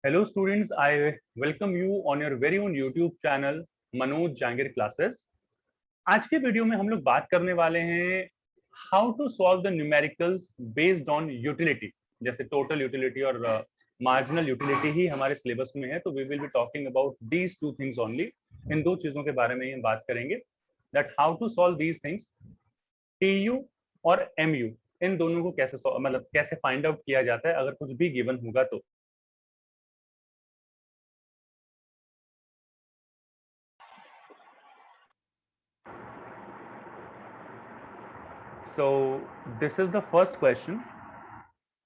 Hello students, I welcome you on your very own YouTube channel Manoj Jangir classes. आज के video में हम लोग बात करने वाले हैं how to solve the numericals based on utility. जैसे टोटल यूटिलिटी और मार्जिनल यूटिलिटी ही हमारे सिलेबस में है, तो we will be talking about these two things only. इन दो चीजों के बारे में ही हम बात करेंगे, that how to solve these things. TU और एमयू, इन दोनों को कैसे मतलब कैसे फाइंड आउट किया जाता है अगर कुछ भी गिवन होगा तो। So this is the first question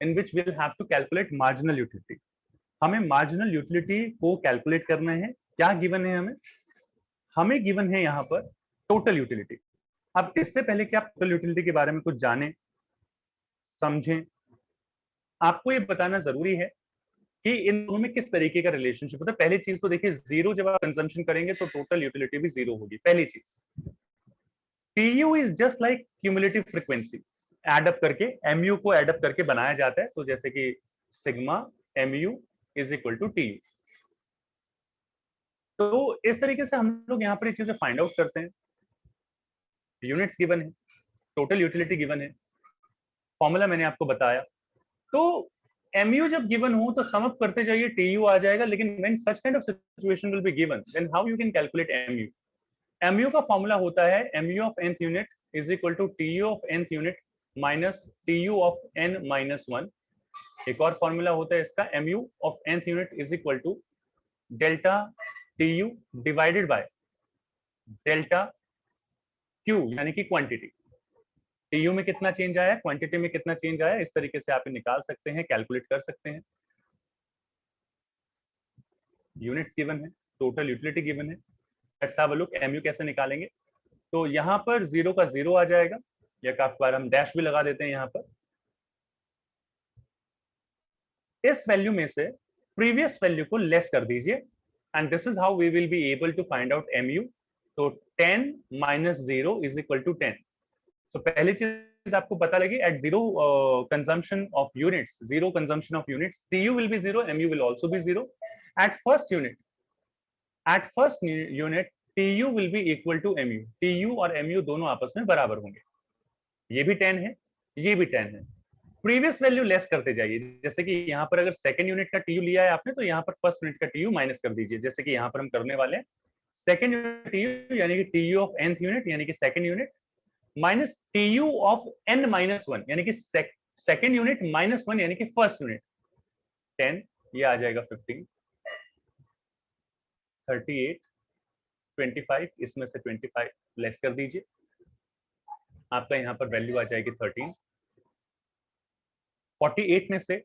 in which we'll have to calculate marginal utility. हमें marginal utility को calculate करना है। क्या given है हमें given है यहाँ पर total utility। अब इससे पहले कि आप total utility के बारे में कुछ जानें समझें, आपको ये बताना जरूरी है कि इन दोनों में किस तरीके का रिलेशनशिप होता है। पहली चीज तो देखिए, जीरो जब आप कंजम्पशन करेंगे तो टोटल यूटिलिटी भी जीरो होगी। पहली चीज, TU is just like cumulative frequency, add up करके MU को एडअप करके बनाया जाता है। तो जैसे कि sigma MU is equal to TU। तो इस तरीके से हम लोग यहाँ पर ये चीजें फाइंड आउट करते हैं। यूनिट्स गिवन है, टोटल यूटिलिटी गिवन है, फॉर्मूला मैंने आपको बताया। तो MU जब गिवन हो तो सम अप करते जाइए, TU आ जाएगा। लेकिन when such kind of situation will be given, then how you can calculate MU। MU का फॉर्मूला होता है MU of nth unit is equal to TU of nth unit minus TU of n minus 1। एक और formula होता है इसका, MU of nth unit is equal to delta TU divided by delta Q, यानी कि quantity. TU में कितना change आया, क्वांटिटी में कितना चेंज आया, इस तरीके से आप निकाल सकते हैं, कैलकुलेट कर सकते हैं। यूनिट्स गिवन है, टोटल यूटिलिटी गिवन है। Let's have a look MU कैसे निकालेंगे। तो यहाँ पर जीरो का जीरो आ जाएगा, या काफी बार हम डैश भी लगा देते हैं यहाँ पर। इस वैल्यू में से प्रीवियस वैल्यू को लेस कर दीजिए, and this is how we will be able to find out MU। तो 10 माइनस 0 इज इक्वल टू 10। तो पहली चीज आपको पता लगी, at zero consumption of units, zero consumption of units, TU will be zero, MU will also be zero. At first unit TU will be equal to MU। TU और MU दोनों आपस में बराबर होंगे। ये भी 10 है, ये भी 10 है। प्रीवियस वैल्यू लेस करते जाइए। जैसे कि यहाँ पर अगर सेकंड यूनिट का TU लिया है आपने, तो यहाँ पर फर्स्ट यूनिट का TU माइनस कर दीजिए। जैसे कि यहाँ पर हम करने वाले हैं सेकंड यूनिट TU यानी कि TU ऑफ nth यूनिट यानी कि second unit minus TU of n minus 1 यानी कि सेकंड यूनिट माइनस 1 यानी कि फर्स्ट यूनिट। 10, ये आ जाएगा 15, 38, 25, इसमें से 25 लेस कर दीजिए, आपका यहाँ पर वैल्यू आ जाएगी 13। 48 में से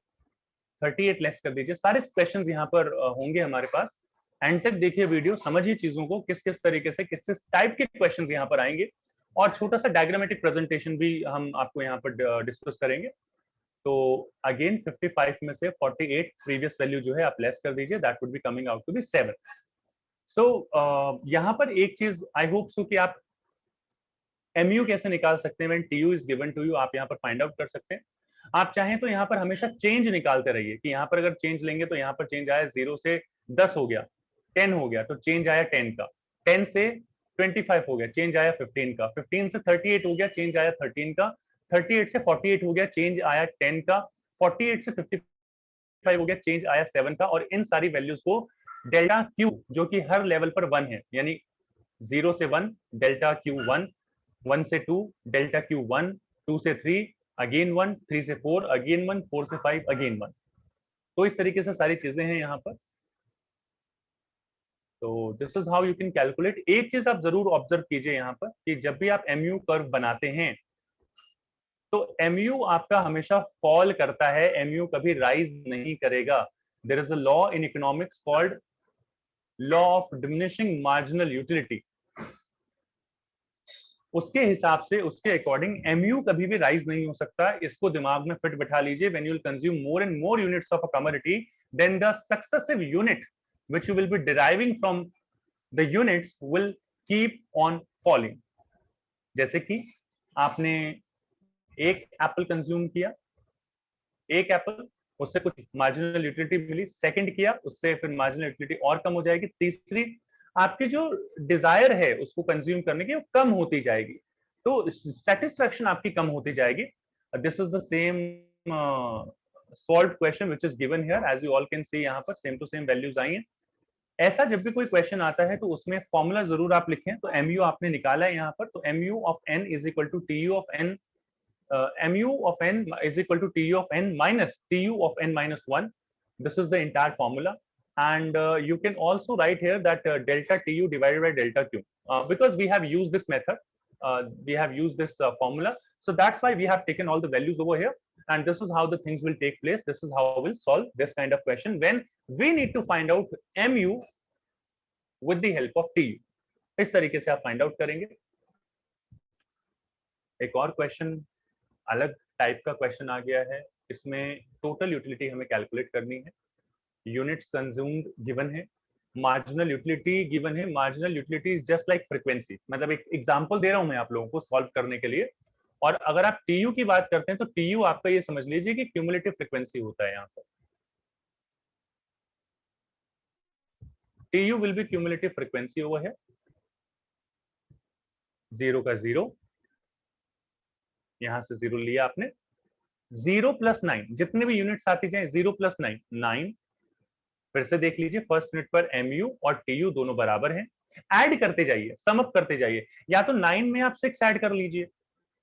38 लेस कर दीजिए। सारे क्वेश्चंस यहाँ पर होंगे हमारे पास। एंड तक देखिए वीडियो, समझिए चीजों को, किस किस तरीके से किस किस टाइप के क्वेश्चंस यहाँ पर आएंगे, और छोटा सा डायग्रामेटिक प्रेजेंटेशन भी हम आपको यहाँ पर डिस्कस करेंगे। तो अगेन 55 में से 48 प्रीवियस वैल्यू जो है आप लेस कर दीजिए, that would be coming out to be 7। So यहाँ पर एक चीज आई होप सो कि आप MU कैसे निकाल सकते हैं, when TU is given to you, आप यहाँ पर फाइंड आउट कर सकते हैं। आप चाहें तो यहाँ पर हमेशा चेंज निकालते रहिए कि यहाँ पर अगर चेंज लेंगे तो यहाँ पर चेंज आया 0 से 10 हो गया, 10 हो गया तो चेंज आया 10 का, 10 से 25 हो गया चेंज आया 15 का, 15 से 38 हो गया चेंज आया 13 का, 38 से 48 हो गया चेंज आया 10 का, 48 से 55 हो गया चेंज आया 7 का। और इन सारी वैल्यूज को डेल्टा Q जो कि हर लेवल पर 1 है, यानी 0 से 1 डेल्टा Q 1, 1 से 2 डेल्टा Q 1, 2 से 3 अगेन 1, 3 से 4 अगेन 1, 4 से 5 अगेन 1। तो इस तरीके से सारी चीजें हैं यहाँ पर। तो this is how you can calculate. एक चीज आप जरूर ऑब्जर्व कीजिए यहाँ पर कि जब भी आप MU कर्व बनाते हैं तो MU आपका हमेशा फॉल करता है, MU कभी राइज नहीं करेगा। There is a law in economics called law of diminishing marginal utility. उसके हिसाब से, उसके अकॉर्डिंग MU कभी भी राइज नहीं हो सकता। इसको दिमाग में फिट बिठा लीजिए। When you will consume more and more units of a commodity, then the successive unit which you will be deriving from the units will keep on falling. जैसे कि आपने एक एप्पल कंज्यूम किया, एक एप्पल, उससे कुछ मार्जिनल यूटिलिटी मिली, second किया, उससे फिर मार्जिनल यूटिलिटी और कम हो जाएगी, तीसरी आपकी जो डिजायर है उसको कंज्यूम करने की वो कम होती जाएगी, तो सेटिस्फेक्शन आपकी कम होती जाएगी. This is the same solve question which is given here, as you all can see, यहाँ पर सेम टू सेम वैल्यूज आई हैं. ऐसा जब भी कोई क्वेश्चन आता है तो उसमें फॉर्मूला जरूर आप लिखें. तो mu आपने निकाला है यहाँ पर, तो mu of n is equal to tu of n, mu of n is equal to tu of n minus tu of n minus 1. This is the entire formula, and you can also write here that delta tu divided by delta q, because we have used this method, we have used this formula, so that's why we have taken all the values over here, and this is how the things will take place. This is how we'll solve this kind of question when we need to find out mu with the help of tu. इस तरीके से आप find out करेंगे. एक और question, अलग type का question आ गया है. इसमें टोटल यूटिलिटी हमें कैलकुलेट करनी है. यूनिट्स कंज्यूम्ड गिवन है, मार्जिनल यूटिलिटी गिवन है. Marginal utility is just like frequency, मतलब एक एग्जांपल दे रहा हूं मैं आप लोगों को सॉल्व करने के लिए. और अगर आप टीयू की बात करते हैं तो टीयू आपका ये समझ लीजिए कि क्यूमुलेटिव फ्रीक्वेंसी होता है. यहाँ पर TU will be cumulative frequency over है. जीरो का जीरो, यहां से जीरो लिया आपने, 0+9 जितने भी यूनिट्स आती जाए, 0+9 9. फिर से देख लीजिए, फर्स्ट यूनिट पर mu और tu दोनों बराबर हैं. ऐड करते जाइए, सम अप करते जाइए. या तो 9 में आप 6 ऐड कर लीजिए,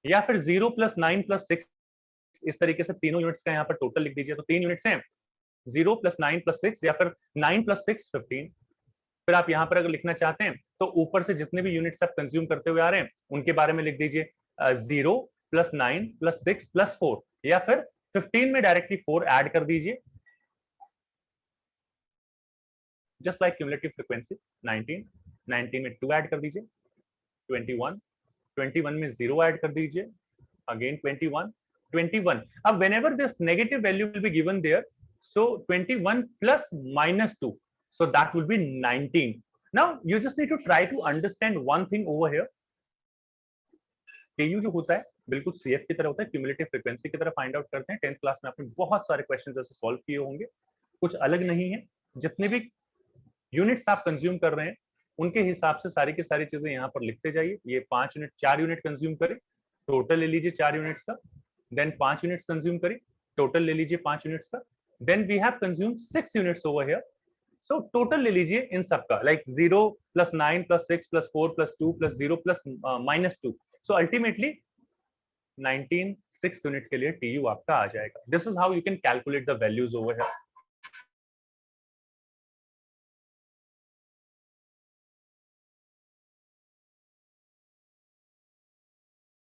या फिर 0+9+6, इस तरीके से तीनों यूनिट्स का यहाँ पर टोटल लिख दीजिए. तो 3 यूनिट्स हैं, 0+9+6 या फिर 9+6 15. फिर आप यहाँ पर अगर लिखना चाहते हैं तो ऊपर से जितने भी यूनिट्स आप कंज्यूम करते हुए आ रहे हैं उनके बारे में लिख दीजिए, 0+9+6+4, या फिर 15 में डायरेक्टली 4 ऐड कर दीजिए, जस्ट लाइक क्यूमुलेटिव फ्रीक्वेंसी. 19 में 2 ऐड कर दीजिए, 21 में 0 ऐड कर दीजिए, अगेन 21. अब whenever this negative value will be given there, so 21 plus minus 2, so that will be 19. Now you just need to try to understand one thing over here. KU जो होता है बिल्कुल CF की तरह होता है, क्यूमुलेटिव फ्रीक्वेंसी की तरह फाइंड आउट करते हैं. 10th क्लास में आपने बहुत सारे क्वेश्चन ऐसे सॉल्व किए होंगे, कुछ अलग नहीं है. जितने भी यूनिट्स आप कंज्यूम कर रहे हैं उनके हिसाब से सारी की सारी चीजें यहाँ पर लिखते जाइए. ये 5 यूनिट 4 यूनिट कंज्यूम करें, टोटल ले लीजिए 4 यूनिट्स का. देन 5 यूनिट्स कंज्यूम करें, टोटल ले लीजिए 5 यूनिट्स का. Then we have consumed 6 units over here, so total ले लीजिए इन सबका, लाइक 0+9+6+4+2+0+-2. सो अल्टीमेटली 19 6 यूनिट के लिए टीयू आपका आ जाएगा. This is how you can calculate the values over here.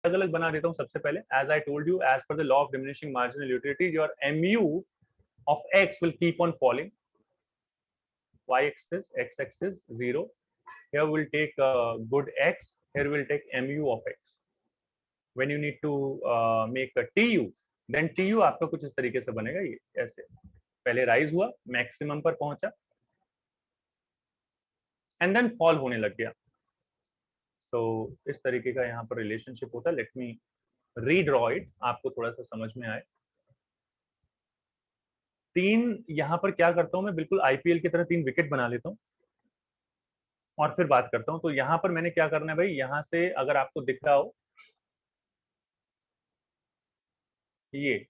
अलग अलग बना देता हूं. सबसे पहले, as I told you, as per the law of diminishing marginal utility, your mu of x will keep on falling. Y axis, x axis 0. Here we'll take good x. Here we'll take mu of x. When you need to make a tu, then tu आपका कुछ इस तरीके से बनेगा. ये ऐसे पहले rise हुआ, मैक्सिमम पर पहुंचा, एंड देन फॉल होने लग गया. सो इस तरीके का यहाँ पर रिलेशनशिप होता है. लेट मी रीड्रॉ इट, आपको थोड़ा सा समझ में आए. 3 यहाँ पर क्या करता हूं मैं, बिल्कुल आईपीएल की तरह 3 विकेट बना लेता हूं और फिर बात करता हूं. तो यहाँ पर मैंने क्या करना है भाई, यहाँ से अगर आपको दिख रहा हो, ये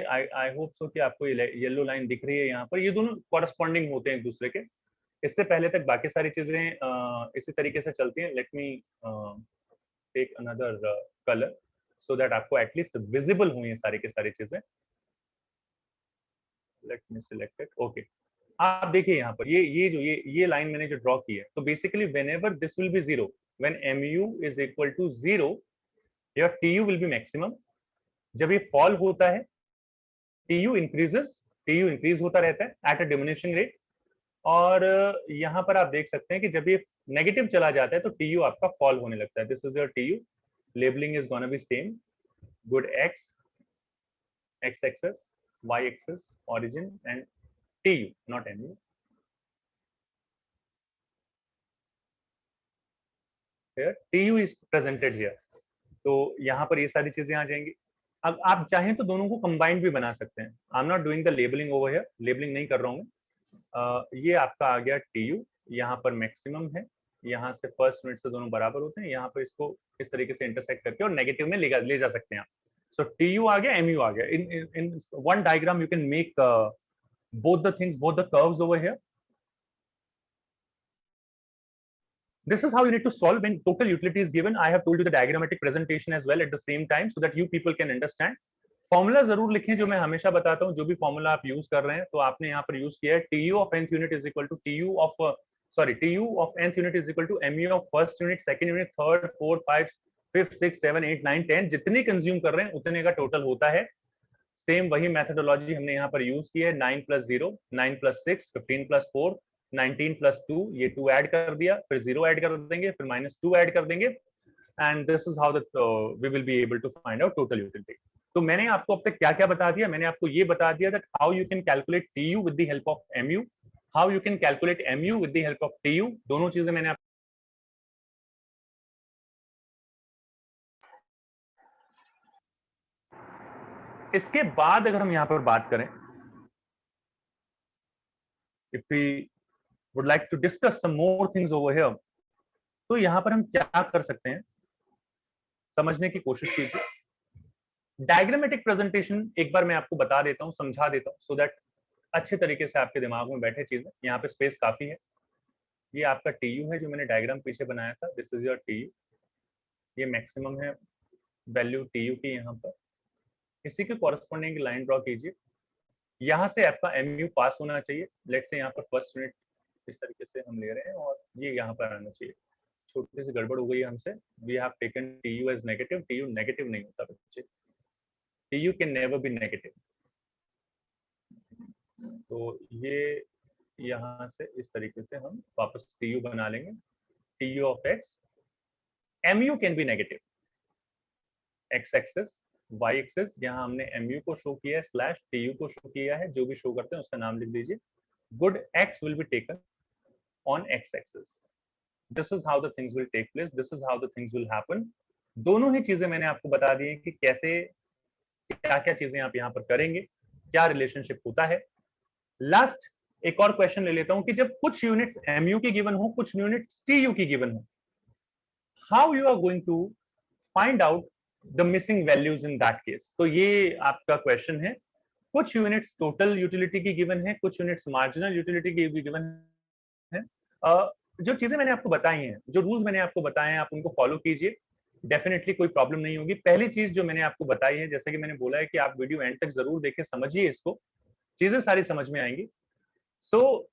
आई होप सो कि आपको येलो लाइन दिख रही है यहाँ पर. ये दोनों कॉरस्पॉन्डिंग होते हैं एक दूसरे के. इससे पहले तक बाकी सारी चीजें इसी तरीके से चलती हैं. Let me take another colour so that आपको एटलीस्ट विजिबल हो ये सारी की सारी चीजें. Let me select it. Okay, आप देखिए यहाँ पर ये लाइन मैंने जो ड्रॉ की है, तो basically whenever this will be 0, when mu is equal to 0, your tu will be maximum. जब ये फॉल होता है, tu इंक्रीज होता रहता है एट अ डिमिनिशिंग रेट. और यहाँ पर आप देख सकते हैं कि जब ये नेगेटिव चला जाता है तो tu आपका फॉल होने लगता है. This is your tu. Labelling is gonna be same, good x axis, y axis, origin, and tu, not mu. Here tu is presented here. तो यहाँ पर ये सारी चीजें आ जाएंगी. अब आप चाहें तो दोनों को कंबाइंड भी बना सकते हैं। I am not doing the labelling over here, labelling नहीं कर रहा हूँ मैं। ये आपका आ गया टीयू, यहाँ पर मैक्सिमम है, यहाँ से फर्स्ट यूनिट से दोनों बराबर होते हैं, यहाँ पर इसको इस तरीके से इंटरसेक्ट करके और नेगेटिव में ले जा सकते हैं आप। सो टीयू आ गया, एमयू आ गया। In one diagram you can make both the things, both the curves over here. This is how you need to solve when total utility is given. I have told you the diagrammatic presentation as well at the same time so that you people can understand. Formula जरूर लिखें, जो मैं हमेशा बताता हूँ, जो भी formula आप यूज कर रहे हैं। तो आपने यहाँ पर यूज किया है TU of nth unit is equal to TU of TU of nth unit is equal to MU of first unit, second unit, third, fourth, fifth, six, 7, 8, 9, 10 जितने कंज्यूम कर रहे हैं उतने का टोटल होता है। सेम वही मेथोडोलॉजी हमने यहाँ पर यूज की है। 9 + 0, 9 + 6, 15 + 4, 19 + 2, ये 2 ऐड कर दिया, फिर 0 ऐड कर देंगे, फिर -2 ऐड कर देंगे, and this is how we will be able to find out total utility. तो मैंने आपको अब तक क्या क्या बता दिया? मैंने आपको ये बता दिया that how you can calculate TU with the help of MU, how you can calculate MU with the help of TU. दोनों चीजें मैंने इसके बाद अगर हम यहाँ पर बात करें, if we would like to discuss some more things over here, तो यहाँ पर हम क्या कर सकते हैं, समझने की कोशिश कीजिए। डायग्रामेटिक प्रेजेंटेशन एक बार मैं आपको बता देता हूँ, समझा देता हूँ, सो दैट अच्छे तरीके से आपके दिमाग में बैठे चीजें। यहाँ पे स्पेस काफी है। ये आपका टीयू है जो मैंने डायग्राम पीछे बनाया था, दिस इज योर टीयू। ये मैक्सिमम है वैल्यू टीयू की यहाँ पर। इसी के कॉरेस्पॉन्डिंग लाइन ड्रॉ कीजिए। यहाँ से आपका एमयू पास होना चाहिए। लेट्स से यहाँ पर फर्स्ट यूनिट इस तरीके से हम ले रहे हैं और ये यहाँ पर आना चाहिए। छोटी सी गड़बड़ हो गई है हमसे। We have taken TU as negative. TU negative नहीं होता बच्चे, TU can never be negative. तो ये यहाँ से इस तरीके से हम वापस टीयू बना लेंगे, TU of X. MU can be negative. X axis, Y axis, यहाँ हमने एमयू को शो किया है, स्लैश टीयू को शो किया है। जो भी शो करते हैं उसका नाम लिख दीजिए। Good X will be taken on X axis. This is how the things will take place, this is how the things will happen. दोनों ही चीजें मैंने आपको बता दी है कि कैसे क्या क्या चीजें आप यहाँ पर करेंगे, क्या रिलेशनशिप होता है। लास्ट एक और क्वेश्चन ले लेता हूं कि जब कुछ यूनिट्स एमयू की गिवन हो, कुछ यूनिट्स टीयू की गिवन हो, how you are going to find out the missing values in that case. तो ये आपका क्वेश्चन है। कुछ यूनिट्स टोटल यूटिलिटी की गिवन है, कुछ यूनिट्स मार्जिनल यूटिलिटी की भी गिवन है। जो चीजें मैंने आपको बताई हैं, जो रूल्स मैंने आपको बताए हैं, आप उनको फॉलो कीजिए, डेफिनेटली कोई प्रॉब्लम नहीं होगी। पहली चीज जो मैंने आपको बताई है, जैसे कि मैंने बोला है कि आप वीडियो एंड तक जरूर देखें, समझिए इसको, चीजें सारी समझ में आएंगी। सो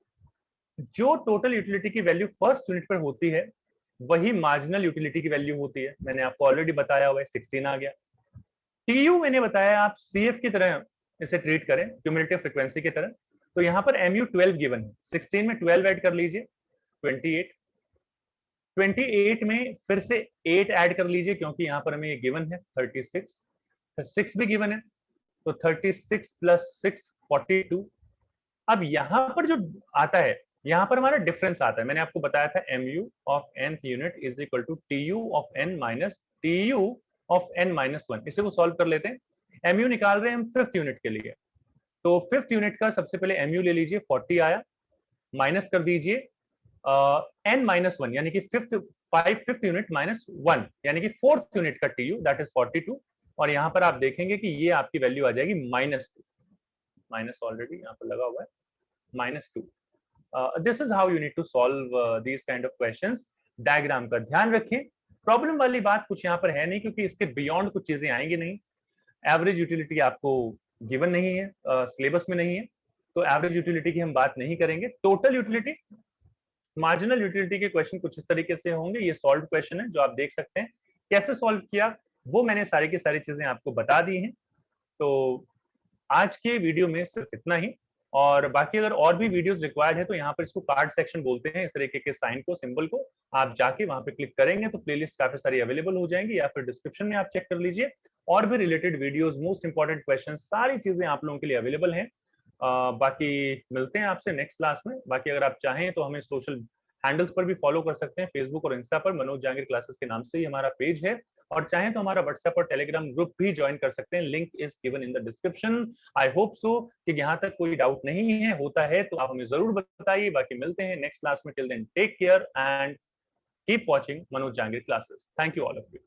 जो टोटल यूटिलिटी की वैल्यू फर्स्ट यूनिट पर होती है वही मार्जिनल यूटिलिटी की वैल्यू होती है। मैंने आपको ऑलरेडी बताया हुआ है, 16 आ गया। टीयू मैंने बताया आप सीएफ की तरह इसे ट्रीट करें, क्यूमुलेटिव फ्रीक्वेंसी की तरह। तो यहाँ पर एमयू 12 गिवन है, 16 में 12 ऐड कर लीजिए, 28। 28 में फिर से 8 ऐड कर लीजिए क्योंकि यहाँ पर हमें ये गिवन है 36, 6 भी गिवन है, तो 36 + 6 42। अब यहाँ पर जो आता है, यहाँ पर हमारा डिफरेंस आता है। मैंने आपको बताया था mu of nth unit is equal to tu of n minus tu of n minus 1। इसे वो सॉल्व कर लेते हैं। mu निकाल रहे हैं हम फिफ्थ यूनिट के लिए, तो फिफ्थ यूनिट का सबसे पहले mu ले लीजिए, 40 आया, माइनस कर दीजिए n माइनस 1 यानी कि फिफ्थ यूनिट माइनस 1 यानी कि फोर्थ यूनिट का tu दैट इज 42। और यहाँ पर आप देखेंगे कि ये आपकी वैल्यू आ जाएगी -2, माइनस ऑलरेडी यहाँ पर लगा हुआ है, -2। This is how you need to solve these kind of questions. Diagram का ध्यान रखें। प्रॉब्लम वाली बात कुछ यहाँ पर है नहीं क्योंकि इसके बियॉन्ड कुछ चीजें आएंगी नहीं। एवरेज यूटिलिटी आपको गिवन नहीं है, सिलेबस में नहीं है, तो एवरेज यूटिलिटी की हम बात नहीं करेंगे। टोटल यूटिलिटी, मार्जिनल यूटिलिटी के क्वेश्चन कुछ इस तरीके से होंगे। ये सॉल्व क्वेश्चन है जो आप देख सकते हैं। कैसे सॉल्व किया वो मैंने सारी की सारी चीजें आपको बता दी हैं। तो आज के वीडियो में सिर्फ इतना ही, और बाकी अगर और भी वीडियोस रिक्वायर्ड है तो यहाँ पर इसको कार्ड सेक्शन बोलते हैं, इस तरीके के साइन को, सिंबल को आप जाके वहां पे क्लिक करेंगे तो प्लेलिस्ट काफी सारी अवेलेबल हो जाएंगी, या फिर डिस्क्रिप्शन में आप चेक कर लीजिए। और भी related videos, most important question, सारी चीजें आप लोगों के लिए अवेलेबल हैं। बाकी मिलते हैं आपसे नेक्स्ट क्लास में। बाकी अगर आप चाहें तो हमें सोशल हैंडल्स पर भी फॉलो कर सकते हैं, फेसबुक और इंस्टा पर मनोज जहांगीर क्लासेस के नाम से ही हमारा पेज है। और चाहें तो हमारा व्हाट्सएप और टेलीग्राम ग्रुप भी ज्वाइन कर सकते हैं, link is given in the description. I hope so कि यहाँ तक कोई डाउट नहीं है, होता है तो आप हमें जरूर बताइए। बाकी मिलते हैं नेक्स्ट क्लास में, till then take care and keep watching Manoj Jangir classes. Thank you all of you.